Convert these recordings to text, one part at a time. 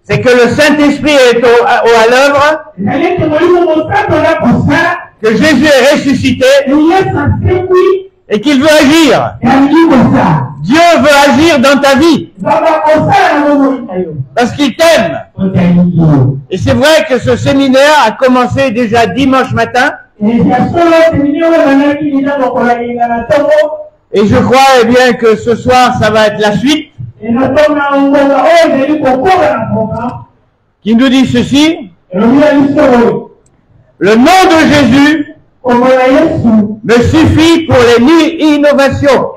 c'est que le Saint-Esprit est à l'œuvre, que Jésus est ressuscité et qu'il veut agir. Dieu veut agir dans ta vie parce qu'il t'aime. Et c'est vrai que ce séminaire a commencé déjà dimanche matin. Et je crois bien que ce soir, ça va être la suite. Qui nous dit ceci: le nom de Jésus me suffit pour les innovations.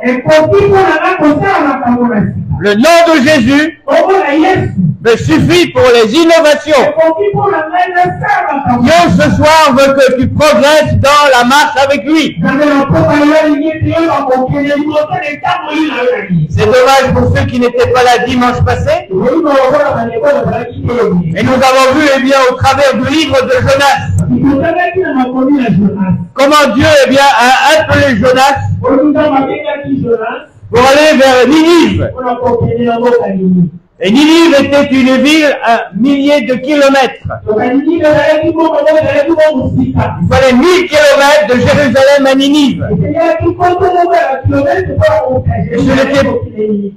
Le nom de Jésus me suffit pour les innovations. Dieu ce soir veut que tu progresses dans la marche avec lui. C'est dommage pour ceux qui n'étaient pas là dimanche passé. Et nous avons vu, bien, au travers du livre de Jonas, comment Dieu, bien, a appelé Jonas pour aller vers Ninive. Et Ninive était une ville à milliers de kilomètres. Il fallait 1000 kilomètres de Jérusalem à Ninive.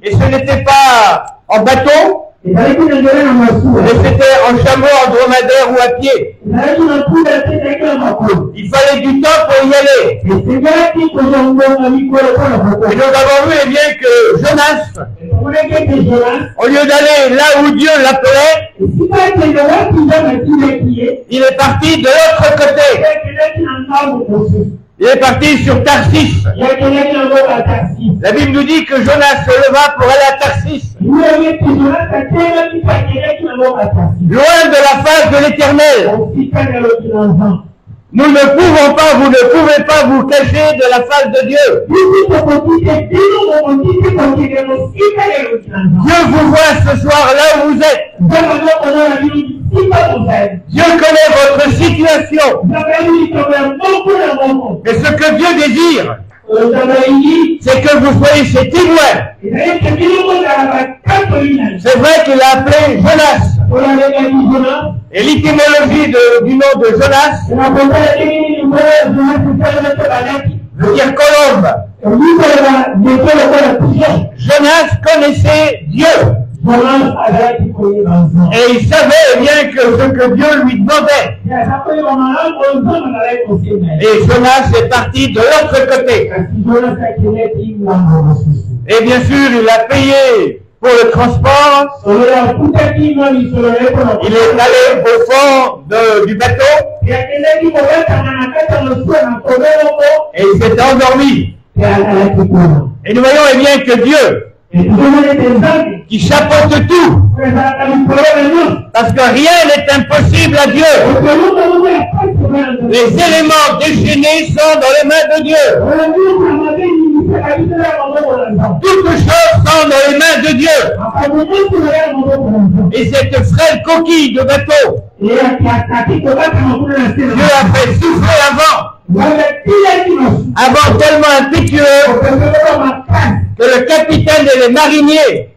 Et ce n'était pas en bateau, mais c'était en chameau, en dromadaire ou à pied. Il fallait du temps pour y aller. Et nous avons vu, bien, que Jonas, au lieu d'aller là où Dieu l'appelait, il est parti de l'autre côté. Il est parti sur Tarsis. La Bible nous dit que Jonas se leva pour aller à Tarsis, loin de la face de l'Éternel. Nous ne pouvons pas, vous ne pouvez pas vous cacher de la face de Dieu. Dieu vous voit ce soir là où vous êtes. Dieu connaît votre situation. Mais ce que Dieu désire, c'est que vous soyez ses témoins. C'est vrai qu'il a appelé Jonas. Et l'étymologie du nom de Jonas veut dire colombe. Jonas connaissait Dieu. Et il savait bien que ce que Dieu lui demandait. Et Jonas est parti de l'autre côté. Et bien sûr, il a payé pour le transport. Il est allé au fond du bateau. Et il s'est endormi. Et nous voyons bien que Dieu, qui chapeaute tout, parce que rien n'est impossible à Dieu. Les éléments déchaînés sont dans les mains de Dieu. Toutes choses sont dans les mains de Dieu. Et cette frêle coquille de bateau, Dieu a fait souffler avant tellement impétueux que le capitaine et les mariniers,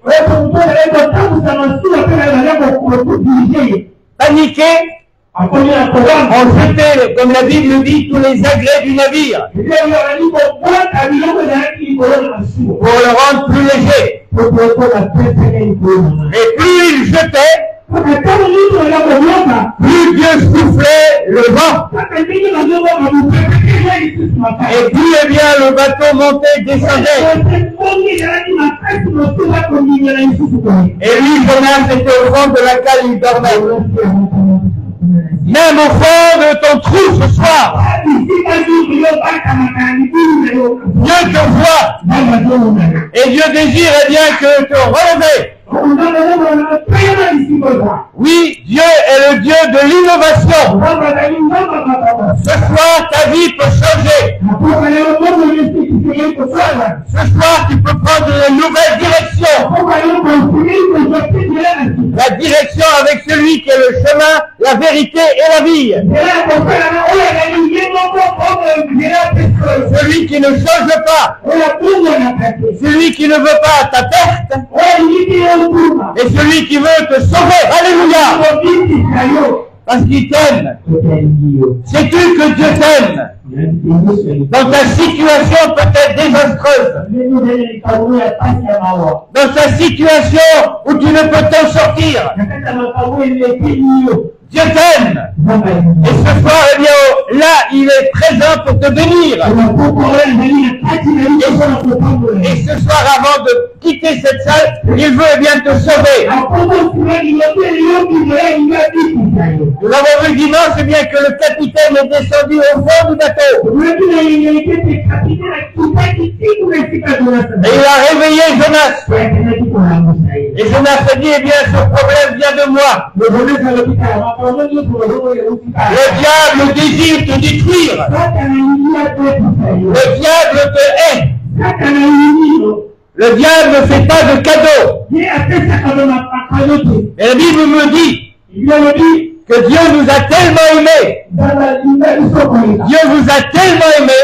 paniqués, ont jeté, comme la Bible dit, tous les agrès du navire pour le rendre plus léger. Et plus ils jetaient, plus Dieu soufflait le vent. Et plus, eh bien, le bateau montait, descendait. Et lui, Jonas, était au fond de la cale, il dormait. Même au fond de ton trou ce soir, Dieu te voit. Et Dieu désire, eh bien, que te relever. Oui, Dieu est le Dieu de l'innovation. Ce soir, ta vie peut changer. Ce soir, tu peux prendre une nouvelle direction. La direction avec celui qui est le chemin, la la vérité et la vie. Celui qui ne change pas, celui qui ne veut pas ta perte, et celui qui veut te sauver. Alléluia. Parce qu'il t'aime. Sais-tu que Dieu t'aime? Dans ta situation peut-être désastreuse, dans ta situation où tu ne peux t'en sortir, Dieu t'aime. Et ce soir, eh bien, là, il est présent pour te bénir. Et ce soir, avant de quitter cette salle, il veut eh bien te sauver. Nous avons vu dimanche eh bien, que le capitaine est descendu au fond du bateau. Et il a réveillé Jonas. Et Jonas a dit, eh bien, ce problème vient de moi. Le diable désire te détruire. Le diable te hait. Le diable ne fait pas de cadeaux. Et la Bible me dit que Dieu nous a tellement aimés. Dieu vous a tellement aimés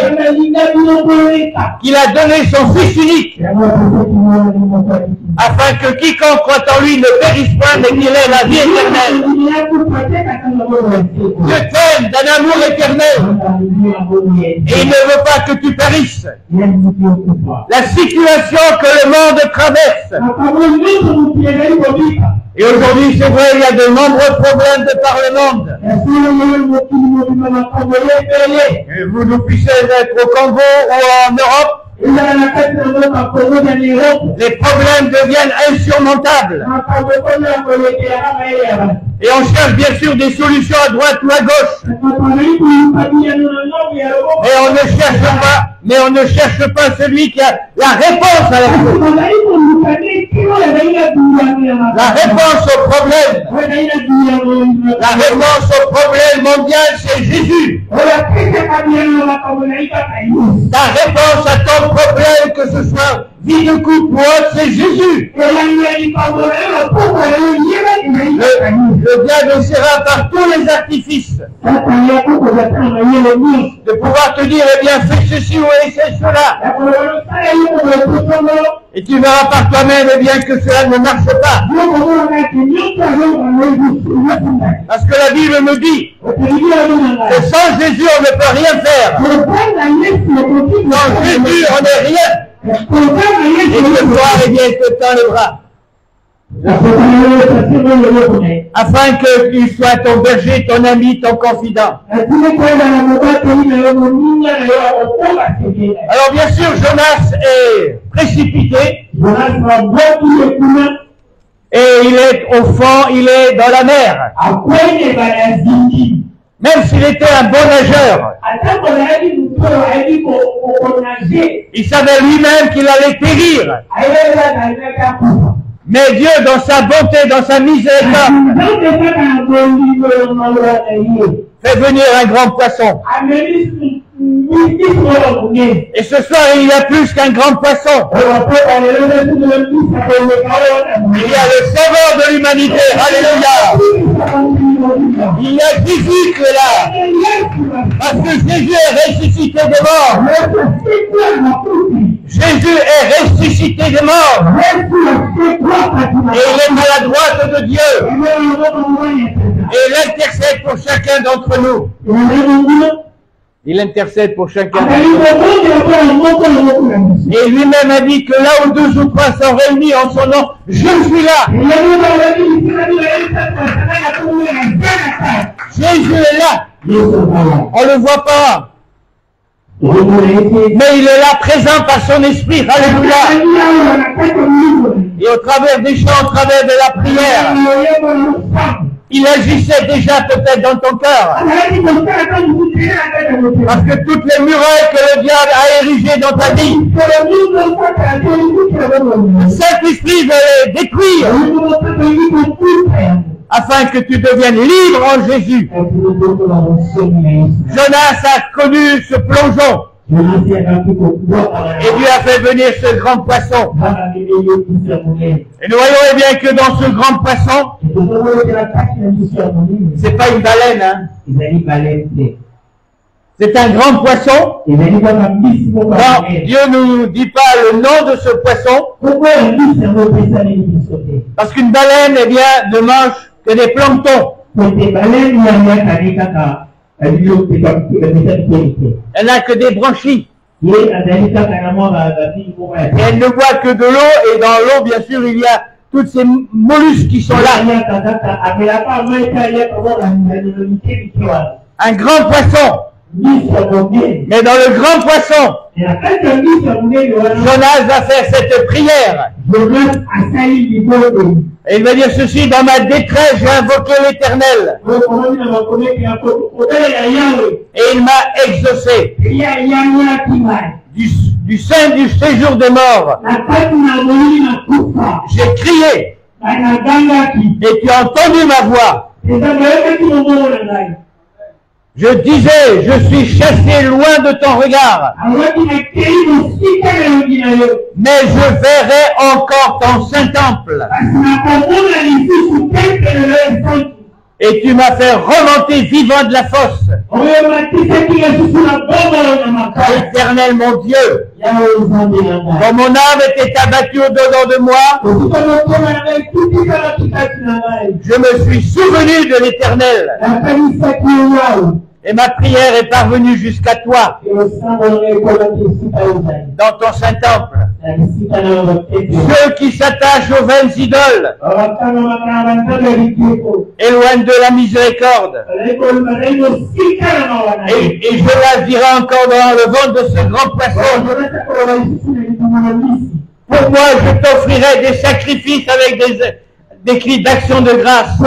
qu'il a donné son Fils unique afin que quiconque croit en lui ne périsse point mais qu'il ait la vie éternelle. Dieu t'aime d'un amour éternel et il ne veut pas que tu périsses. La situation que le monde traverse. Et aujourd'hui, c'est vrai, il y a de nombreux problèmes de par le monde. Et vous nous puissiez être au Congo ou en Europe. Les problèmes deviennent insurmontables. Et on cherche bien sûr des solutions à droite ou à gauche. Mais on ne cherche pas celui qui a la réponse à la chose. La réponse au problème. La réponse au problème mondial, c'est Jésus. La réponse à ton problème, que ce soit vie de couple ou autre, c'est Jésus. Le diable essaiera par tous les artifices de pouvoir te dire, eh bien, fais ceci ou fais cela. Et tu verras par toi-même, eh bien, que cela ne marche pas. Parce que la Bible me dit que sans Jésus, on ne peut rien faire. Sans Jésus, on n'est rien. Et ce soir, eh bien, il te tend les bras. Afin qu'il soit ton berger, ton ami, ton confident. Alors bien sûr, Jonas est précipité. Et il est au fond, il est dans la mer. Même s'il était un bon nageur. Il savait lui-même qu'il allait périr. Mais Dieu, dans sa bonté, dans sa miséricorde, fait venir un grand poisson. Et ce soir, il y a plus qu'un grand poisson. Il y a le sauveur de l'humanité. Alléluia. Il y a Jésus qui est là. Parce que Jésus est ressuscité des morts. Jésus est ressuscité des morts. Et il est à la droite de Dieu. Et il intercède pour chacun d'entre nous. Il intercède pour chacun d'entre nous. Et lui-même a dit que là où 2 ou 3 sont réunis en son nom, je suis là. Jésus est là. On ne le voit pas. Mais il est là présent par son esprit. Alléluia. Et au travers des chants, au travers de la prière, il agissait déjà peut-être dans ton cœur. Parce que toutes les murailles que le diable a érigées dans ta vie, le Saint-Esprit veut les détruire afin que tu deviennes libre en Jésus. Jonas a connu ce plongeon. Et Dieu a fait venir ce grand poisson. Et nous voyons bien que dans ce grand poisson, c'est pas une baleine, hein. C'est un grand poisson. Non, Dieu ne nous dit pas le nom de ce poisson. Parce qu'une baleine, eh bien, ne mange que des planctons. Elle n'a que des branchies. Et elle ne boit que de l'eau, et dans l'eau, bien sûr, il y a toutes ces mollusques qui sont là. Un grand poisson. Mais dans le grand poisson, Jonas va faire cette prière. Et il va dire ceci: dans ma détresse, j'ai invoqué l'Éternel. Et il m'a exaucé. Du sein du séjour des morts, j'ai crié. Et tu as entendu ma voix. Je disais, je suis chassé loin de ton regard. Mais je verrai encore ton saint temple. Et tu m'as fait remonter vivant de la fosse. Éternel mon Dieu, quand mon âme était abattue au-dedans de moi, je me suis souvenu de l'Éternel. Et ma prière est parvenue jusqu'à toi, dans ton saint temple. Ceux qui s'attachent aux vaines idoles éloignent de la miséricorde. Et je la dirai encore dans le ventre de ce grand poisson. Pour moi, je t'offrirai des sacrifices avec des cris d'action de grâce.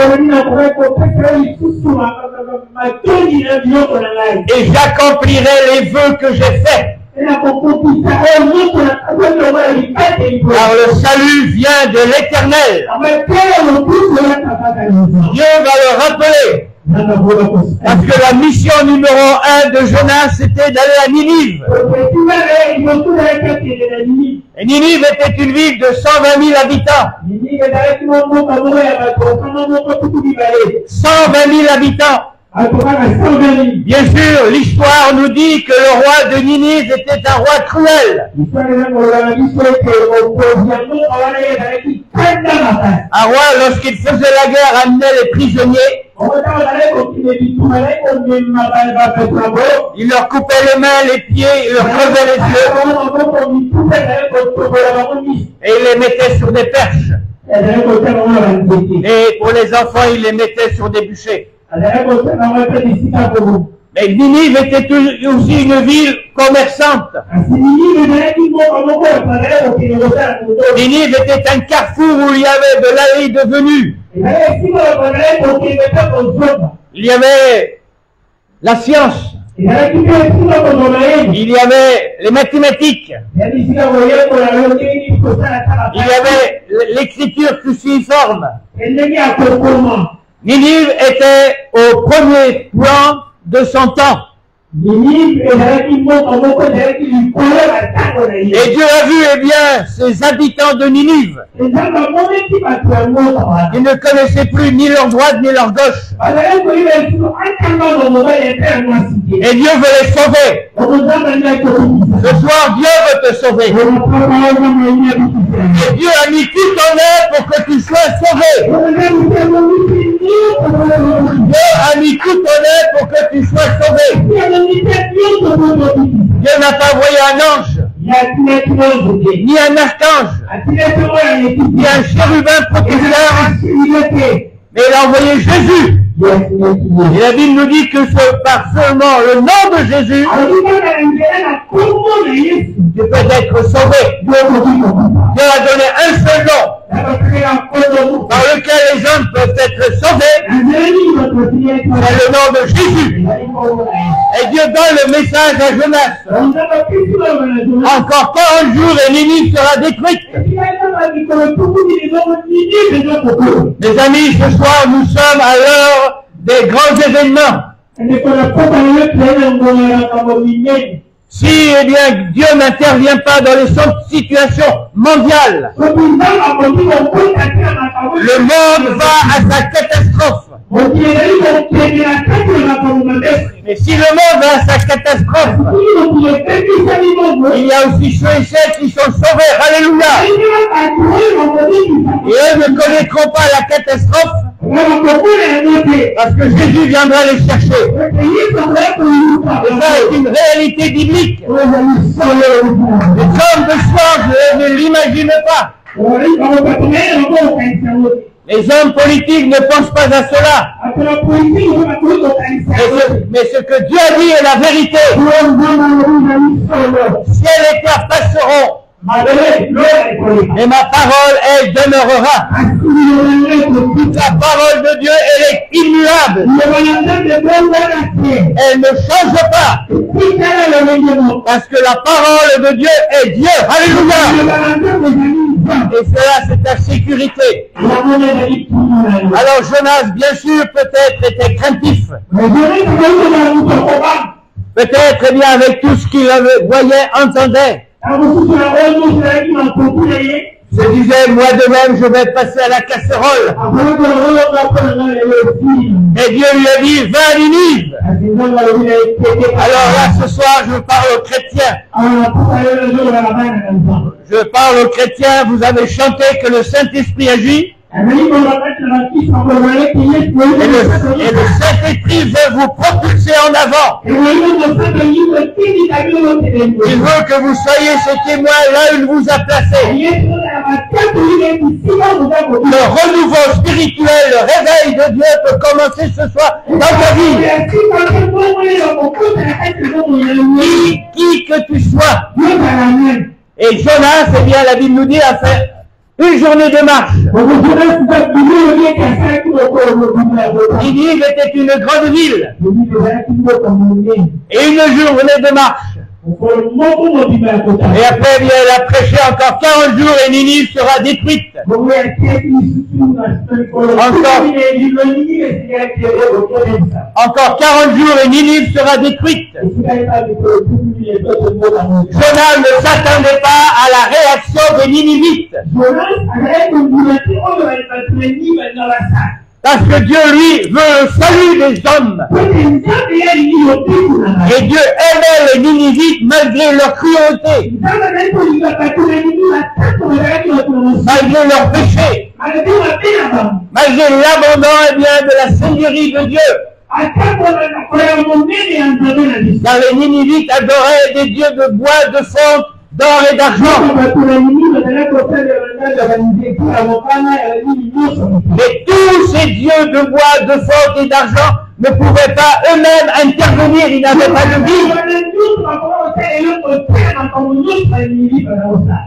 Et j'accomplirai les vœux que j'ai faits. Car le salut vient de l'Éternel. Dieu va le rappeler. Parce que la mission numéro 1 de Jonas, c'était d'aller à Ninive. Et Ninive était une ville de 120 000 habitants. 120 000 habitants. Bien sûr, l'histoire nous dit que le roi de Ninive était un roi cruel. Un roi, lorsqu'il faisait la guerre, amenait les prisonniers. Il leur coupait les mains, les pieds, il leur crevait les yeux. Et il les mettait sur des perches. Et pour les enfants, il les mettait sur des bûchers. Mais Ninive était aussi une ville commerçante. Ninive était un carrefour où il y avait de l'aller de venue. Il y avait la science. Il y avait les mathématiques. Il y avait l'écriture cruciforme. Ninive était au premier plan de son temps. Et Dieu a vu, eh bien, ces habitants de Ninive. Ils ne connaissaient plus ni leur droite ni leur gauche. Et Dieu veut les sauver. Ce soir, Dieu veut te sauver. Et Dieu a mis tout en œuvre pour que tu sois sauvé. Dieu a mis tout en œuvre pour que tu sois sauvé. Dieu n'a pas envoyé un ange, ni un archange, ni un chérubin protecteur, mais il a envoyé Jésus. Et la Bible nous dit que par seulement le nom de Jésus, tu peux être sauvé. Dieu a donné un seul nom par lequel les hommes peuvent être sauvés. C'est le nom de Jésus. Et Dieu donne le message à Jonas. Encore 40 jours et Ninive sera détruite. Mes amis, ce soir nous sommes à l'heure des grands événements. Si, eh bien, Dieu n'intervient pas dans les situations mondiales, le monde va à sa catastrophe. Mais si le monde va à sa catastrophe, il y a aussi ceux et celles qui sont sauvés. Alléluia. Et eux ne connaîtront pas la catastrophe parce que Jésus viendra les chercher. Et ça est une réalité biblique. Les hommes de science ne l'imaginent pas. Les hommes politiques ne pensent pas à cela. Mais ce que Dieu a dit est la vérité. Ciel et terre passeront, mais ma parole, elle demeurera. La parole de Dieu, elle est immuable. Elle ne change pas. Parce que la parole de Dieu est Dieu. Alléluia. Et cela, c'est ta sécurité. Alors Jonas, bien sûr, peut-être était craintif. Peut-être, eh bien, avec tout ce qu'il voyait, entendait, se disait, moi de même, je vais passer à la casserole. Et Dieu lui a dit, va à Ninive. Alors là, ce soir, je parle aux chrétiens. Je parle aux chrétiens, vous avez chanté que le Saint-Esprit agit. Et le Saint-Esprit veut vous propulser en avant. Il veut que vous soyez ce témoin là où il vous a placé. Le renouveau spirituel, le réveil de Dieu peut commencer ce soir dans ta vie. Qui que tu sois. Et Jonas, eh bien, la Bible nous dit, a fait une journée de marche. Ninive était une grande ville. Et une journée de marche. Et après, bien, elle a prêché encore 40 jours et Ninive sera détruite. Encore 40 jours et Ninive sera détruite. Jonas ne s'attendait pas à la réaction des Ninivites. Parce que Dieu, lui, veut le salut des hommes. Et Dieu aimait les Ninivites malgré leur cruauté, malgré leur péché, malgré l'abandon, eh bien, de la seigneurie de Dieu. Car les Ninivites adoraient des dieux de bois, de fonte, d'or et d'argent. Mais tous ces dieux de bois, de fonte et d'argent ne pouvaient pas eux-mêmes intervenir, ils n'avaient pas le vie.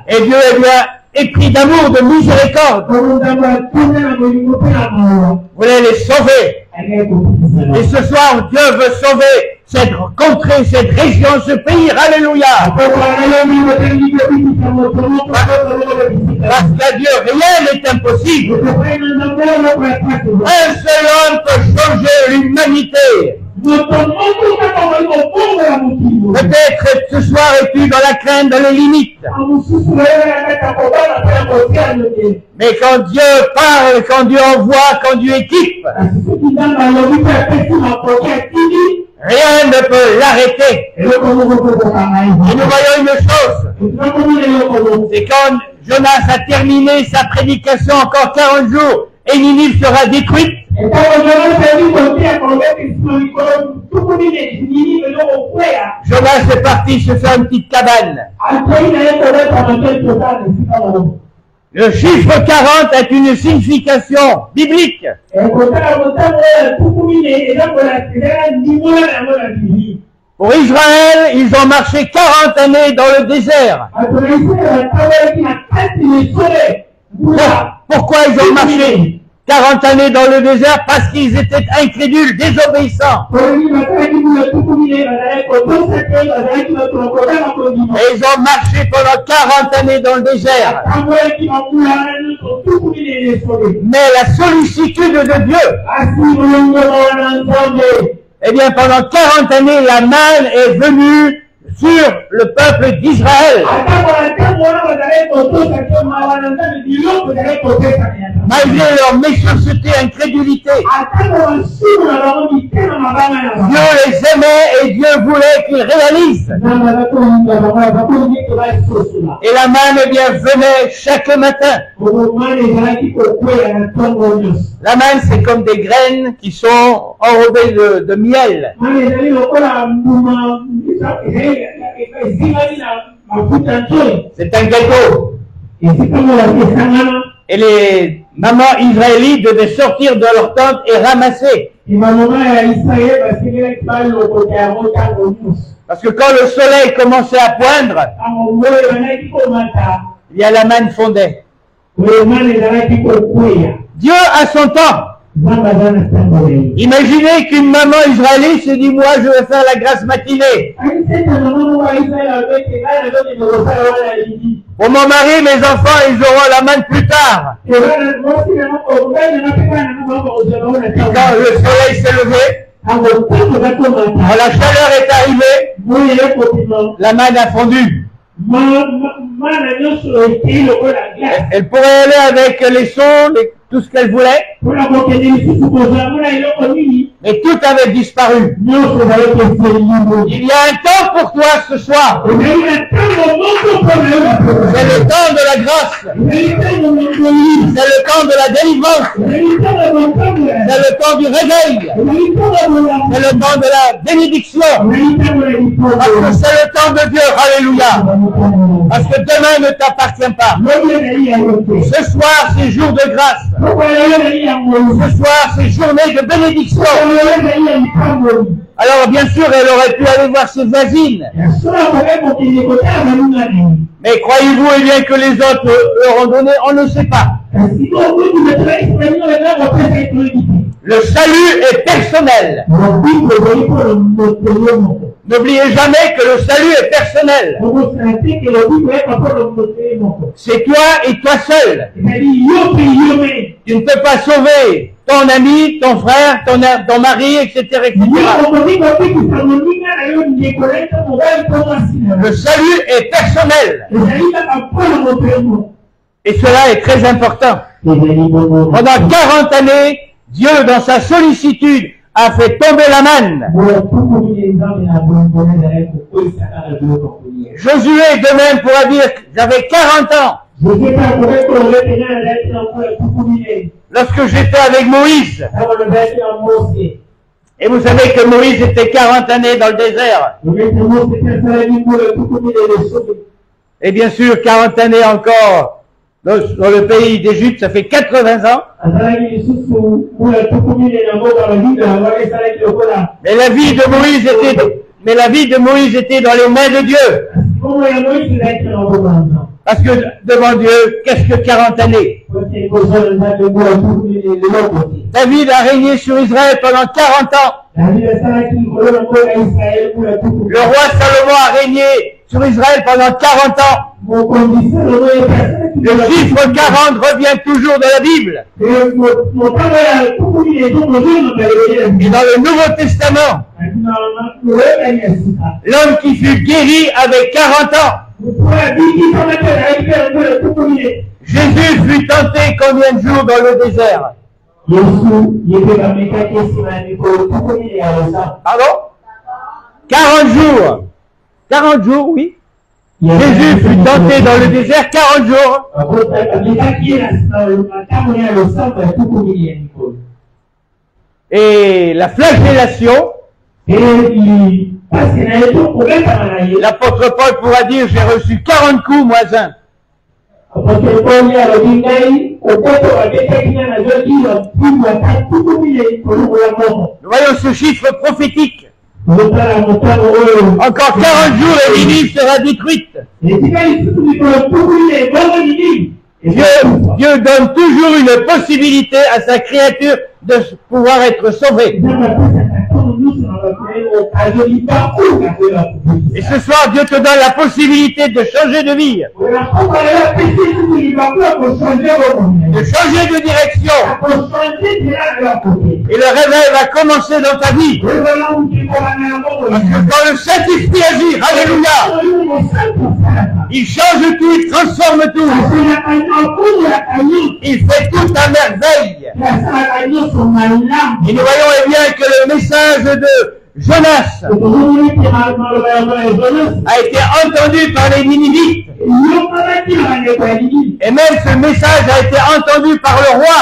Et Dieu est bien épris d'amour, de miséricorde. Voulait les sauver. Et ce soir, Dieu veut sauver cette contrée, cette région, ce pays. Alléluia. Parce qu'à Dieu, rien n'est impossible. Un seul homme peut changer l'humanité. Peut-être ce soir es-tu dans la crainte, dans les limites. Mais quand Dieu parle, quand Dieu envoie, quand Dieu équipe, rien ne peut l'arrêter. Et nous voyons une chose, c'est quand Jonas a terminé sa prédication, encore 40 jours, et Ninive sera détruite. Jonas est parti se faire une petite cabane. Le chiffre 40 est une signification biblique. Pour Israël, ils ont marché 40 années dans le désert. Pourquoi ils ont marché 40 années dans le désert? Parce qu'ils étaient incrédules, désobéissants. Et ils ont marché pendant 40 années dans le désert. Mais la sollicitude de Dieu, eh bien pendant 40 années, la manne est venue sur le peuple d'Israël. Malgré leur méchanceté et incrédulité, Dieu les aimait et Dieu voulait qu'ils réalisent. Et la manne, eh bien, venait chaque matin. La manne, c'est comme des graines qui sont enrobées de miel. C'est un gâteau. Et les mamans israélites devaient sortir de leur tente et ramasser. Parce que quand le soleil commençait à poindre, il y a la manne fondait. Dieu a son temps. Imaginez qu'une maman israélite se dit, moi je vais faire la grasse matinée. Pour mon mari, mes enfants, ils auront la manne plus tard. Et quand le soleil s'est levé, quand la chaleur est arrivée, la manne a fondu. Elle pourrait aller avec les sons, tout ce qu'elle voulait, mais tout avait disparu. Il y a un temps pour toi ce soir. C'est le temps de la grâce. C'est le temps de la délivrance. C'est le temps du réveil. C'est le temps de la bénédiction. Parce que c'est le temps de Dieu. Alléluia. Parce que demain ne t'appartient pas. Ce soir, c'est jour de grâce. Ce soir, c'est journée de bénédiction. Alors, bien sûr, elle aurait pu aller voir ses voisines. Mais croyez-vous eh bien que les autres leur ont donné? On ne sait pas. Le salut est personnel. N'oubliez jamais que le salut est personnel. C'est toi et toi seul. Tu ne peux pas sauver ton ami, ton frère, ton mari, etc., etc. Le salut est personnel. Et cela est très important. Pendant 40 années, Dieu, dans sa sollicitude, a fait tomber la manne. Josué, de même, pourra dire, j'avais 40 ans. Lorsque j'étais avec Moïse. Et vous savez que Moïse était 40 années dans le désert. Et bien sûr, 40 années encore dans le pays d'Égypte, ça fait 80 ans. Mais la vie de Moïse était dans les mains de Dieu. Parce que devant Dieu, qu'est-ce que 40 années? David a régné sur Israël pendant 40 ans. Le roi Salomon a régné sur Israël pendant 40 ans. Le chiffre 40 revient toujours dans la Bible. Et dans le Nouveau Testament, l'homme qui fut guéri avait 40 ans. Jésus fut tenté combien de jours dans le désert? Pardon? 40 jours. 40 jours, oui. Jésus fut tenté dans le désert 40 jours. Et la flagellation, l'apôtre Paul pourra dire, j'ai reçu 40 coups, moi un. Nous voyons ce chiffre prophétique. Encore 40 jours et Ninive sera détruite. Dieu donne toujours une possibilité à sa créature de pouvoir être sauvée. Et ce soir, Dieu te donne la possibilité de changer de vie, de changer de direction, Et le réveil va commencer dans ta vie. Parce que quand le Saint-Esprit agit, alléluia, il change tout, il transforme tout. Il fait tout à merveille. Et nous voyons bien que le message de Jonas a été entendu par les Ninivites. Et même ce message a été entendu par le roi.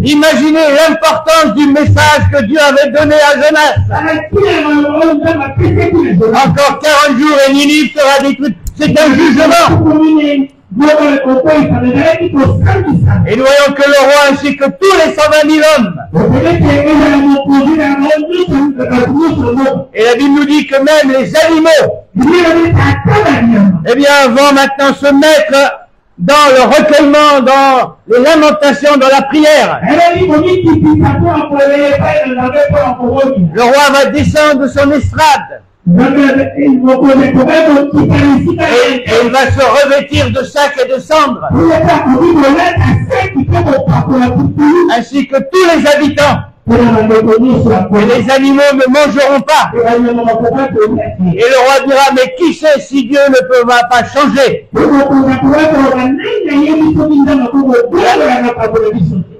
Imaginez l'importance du message que Dieu avait donné à Jonas. Encore 40 jours et Ninive sera détruite. C'est un jugement. Et nous voyons que le roi ainsi que tous les 120 000 hommes. Et la Bible nous dit que même les animaux, eh bien, vont maintenant se mettre dans le recueillement, dans les lamentations, dans la prière. Le roi va descendre de son estrade. Et il va se revêtir de sacs et de cendres. Ainsi que tous les habitants. Et les animaux ne mangeront pas. Et le roi dira, mais qui sait si Dieu ne va pas changer?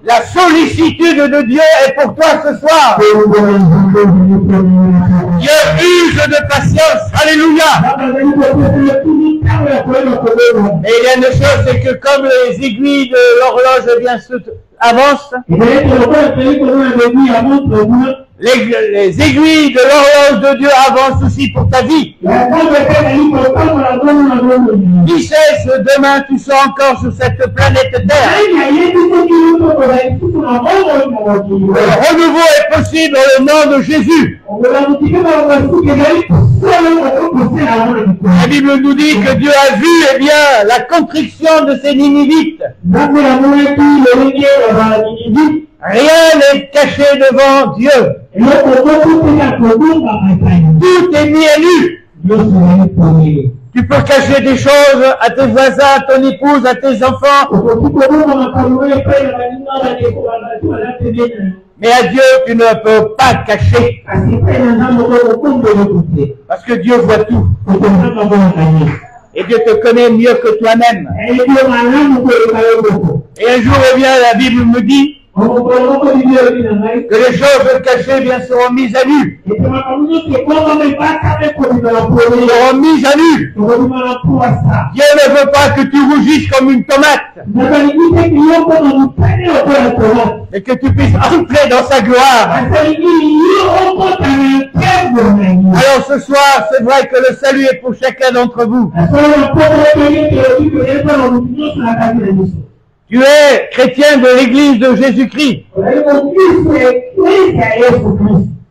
La sollicitude de Dieu est pour toi ce soir. Dieu use de patience. Alléluia. Et il y a une chose, c'est que comme les aiguilles de l'horloge avancent, les aiguilles de l'horloge de Dieu avancent aussi pour ta vie. Qui sait si demain tu seras encore sur cette planète Terre? Le renouveau est possible dans le nom de Jésus. La Bible nous dit que Dieu a vu, eh bien, la contrition de ces Ninivites. Rien n'est caché devant Dieu. Tout est mis à nu. Tu peux cacher des choses à tes voisins, à ton épouse, à tes enfants. Mais à Dieu, tu ne peux pas cacher. Parce que Dieu voit tout. Et Dieu te connaît mieux que toi-même. Et un jour, eh bien, la Bible me dit que les choses cachées bien seront mises à nu. Seront mises à nu. Dieu ne veut pas que tu rougisses comme une tomate. Et que tu puisses entrer dans sa gloire. Alors ce soir, c'est vrai que le salut est pour chacun d'entre vous. Tu es chrétien de l'église de Jésus-Christ.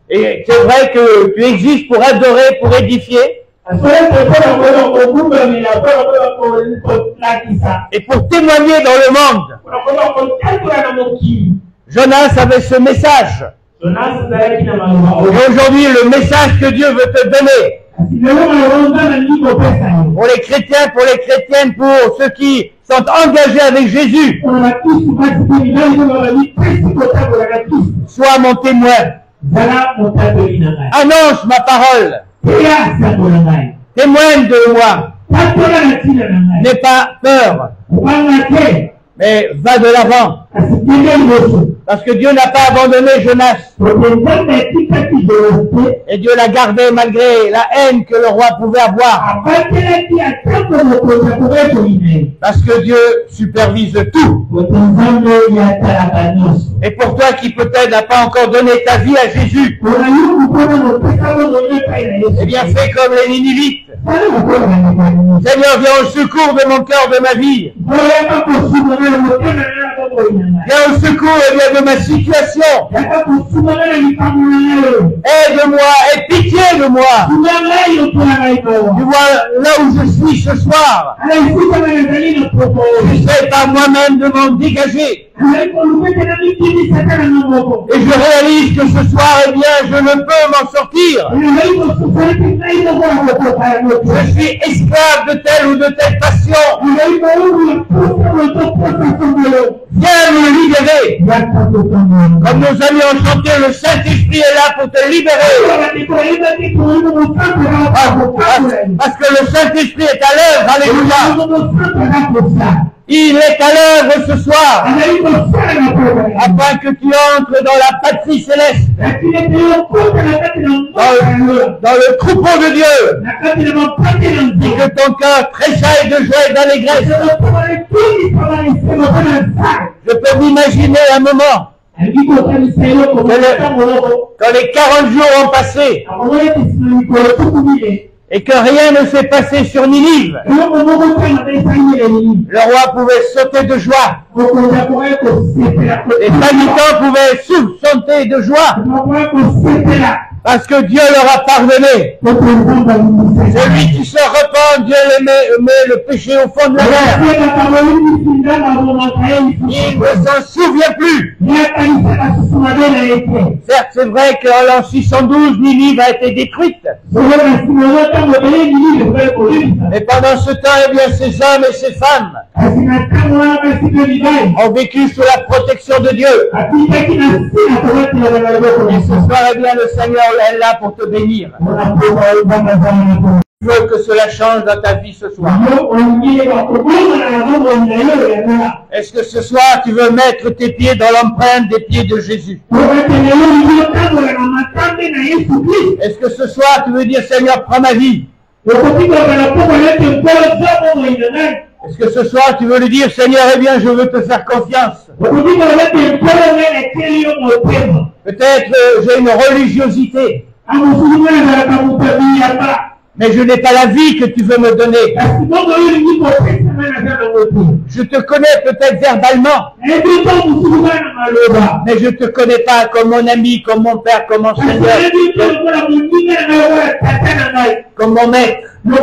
Et c'est vrai que tu existes pour adorer, pour édifier. Et pour témoigner dans le monde. Jonas avait ce message. Et aujourd'hui, le message que Dieu veut te donner. Pour les chrétiens, pour les chrétiennes, pour ceux qui sont engagés avec Jésus. Sois mon témoin. Annonce ma parole. Témoigne de moi. N'aie pas peur. Mais va de l'avant. Parce que Dieu n'a pas abandonné Jonas. Et Dieu l'a gardé malgré la haine que le roi pouvait avoir. Parce que Dieu supervise tout. Et pour toi qui peut-être n'a pas encore donné ta vie à Jésus, eh bien fais comme les Ninivites. Seigneur, viens au secours de mon cœur, de ma vie. Viens au secours de ma situation. Aide-moi, aie pitié de moi. Tu vois là où je suis ce soir. J'essaie par moi-même de m'en dégager. Et je réalise que ce soir, eh bien, je ne peux m'en sortir. Je suis esclave de telle ou de telle passion. Viens me libérer. Comme nos amis ont chanté, le Saint-Esprit est là pour te libérer. Parce que le Saint-Esprit est à l'œuvre. Alléluia. Il est à l'œuvre ce soir, afin que tu entres dans la patrie céleste, dans le troupeau de Dieu, et que ton cœur tressaille de joie et d'allégresse. Je peux m'imaginer un moment, quand les 40 jours ont passé, et que rien ne s'est passé sur Ninive. Le roi pouvait sauter de joie. Les habitants pouvaient sauter de joie. Parce que Dieu leur a pardonné. Celui qui se repent, Dieu met le péché au fond de la mer. Il ne s'en souvient plus. Certes, c'est vrai qu'en l'an 612, Ninive a été détruite. Mais pendant ce temps, eh bien, ces hommes et ces femmes ont vécu sous la protection de Dieu. Et ce soir, eh bien, le Seigneur est là pour te bénir. Je veux que cela change dans ta vie ce soir. Est-ce que ce soir tu veux mettre tes pieds dans l'empreinte des pieds de Jésus? Est-ce que ce soir tu veux dire Seigneur, prends ma vie? Est-ce que ce soir tu veux lui dire Seigneur, eh bien je veux te faire confiance? Peut-être j'ai une religiosité, mais je n'ai pas la vie que tu veux me donner. Je te connais peut-être verbalement, mais je ne te connais pas comme mon ami, comme mon père, comme mon Seigneur, comme mon maître. Je ne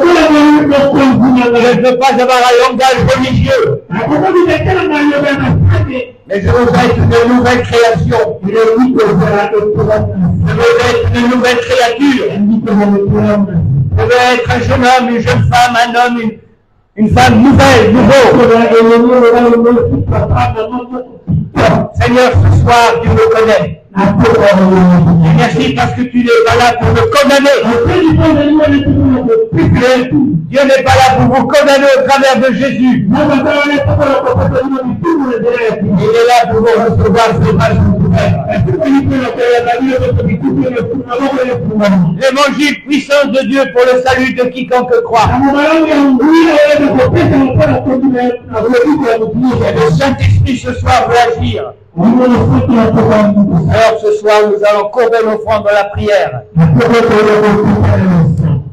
veux pas avoir un langage religieux, mais je veux être une nouvelle création. Je veux être une nouvelle créature. Je veux être un jeune homme, une jeune femme, un homme, une femme nouvelle, nouveau. Seigneur, ce soir, tu me connais. Merci parce que tu n'es pas là pour me condamner. Dieu n'est pas là pour vous condamner au travers de Jésus. Il est là pour vous recevoir ce mal. L'évangile, puissance de Dieu pour le salut de quiconque croit. Et le Saint-Esprit ce soir veut agir. Alors ce soir, nous allons courber nos fronts dans la prière.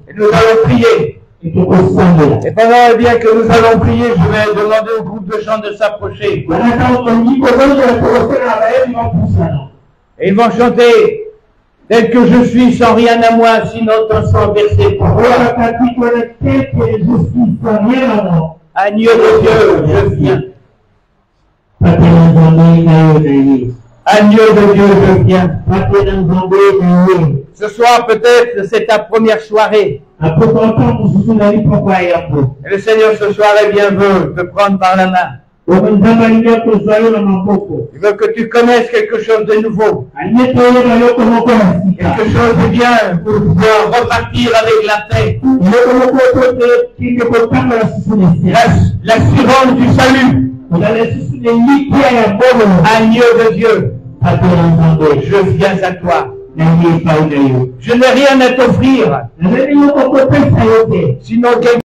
Et nous allons prier. Et pendant bien que nous allons prier, je vais demander au groupe de chants de s'approcher. Et ils vont chanter tel que je suis sans rien à moi, sinon ton sang versé pour moi. Agneau de Dieu, je viens. Agneau de Dieu, je viens. Ce soir, peut-être, c'est ta première soirée. Et le Seigneur, ce soir, eh bien, veut te prendre par la main. Il veut que tu connaisses quelque chose de nouveau. Quelque chose de bien pour pouvoir repartir avec la paix. L'assurance du salut. Agneau de Dieu, je viens à toi. Je n'ai rien à t'offrir, sinon